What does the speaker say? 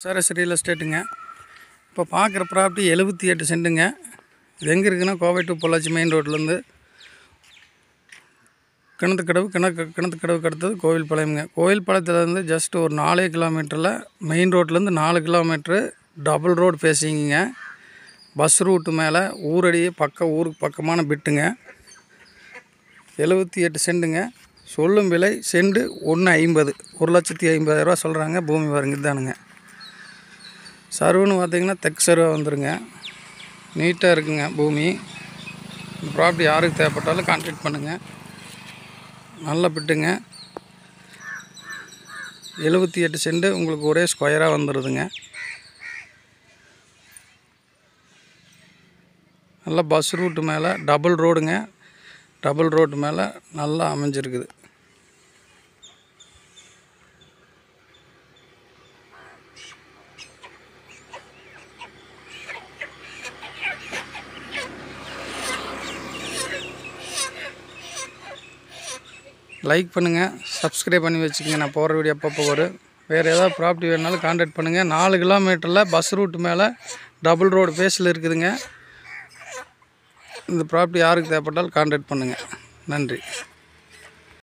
SRS real எஸ்டேட்டுங்க. இப்போ பார்க்குற property 78 சென்ட்டுங்க. இது எங்கே இருக்குன்னா, கோவை டு பொள்ளாச்சி மெயின் ரோட்லேருந்து கிணத்துக்கடவுக்கு அடுத்தது கோவில்பாளையம்ங்க. கோவில்பாளையத்துலேருந்து ஜஸ்ட் ஒரு 4 கிலோமீட்டரில் மெயின் ரோட்லேருந்து 4 கிலோமீட்ரு டபுள் ரோடு ஃபேஸிங்குங்க. பஸ் ரூட்டு மேலே ஊரடியே ஊருக்கு பக்கமான பிட்டுங்க. 78 சென்ட்டுங்க. சொல்லும் விலை செண்டு 1,50,000 1,50,000 சொல்கிறாங்க. பூமி பாருங்க இதுதானுங்க. சர்வுன்னு பார்த்தீங்கன்னா தெற்கு சர்வாக வந்துடுங்க. நீட்டாக இருக்குங்க பூமி. இந்த ப்ராப்பர்ட்டி யாருக்கு தேவைப்பட்டாலும் கான்டாக்ட் பண்ணுங்கள். நல்ல பிட்டுங்க. 78 சென்ட்டு உங்களுக்கு ஒரே ஸ்கொயராக வந்துடுதுங்க. நல்லா பஸ் ரூட்டு மேலே டபுள் ரோடுங்க. டபுள் ரோடு மேலே நல்லா அமைஞ்சிருக்குது. லைக் பண்ணுங்கள், சப்ஸ்கிரைப் பண்ணி வச்சுக்கோங்க. நான் போகிற வீடியோ அப்பப்போ வரும். வேறு ஏதாவது ப்ராப்பர்ட்டி வேணுனாலும் கான்டாக்ட் பண்ணுங்கள். 4 கிலோமீட்டரில் பஸ் ரூட்டு மேலே டபுள் ரோடு ஃபேஸில் இருக்குதுங்க. இந்த ப்ராப்பர்ட்டி யாருக்கு தேவைப்பட்டாலும் கான்டாக்ட் பண்ணுங்கள். நன்றி.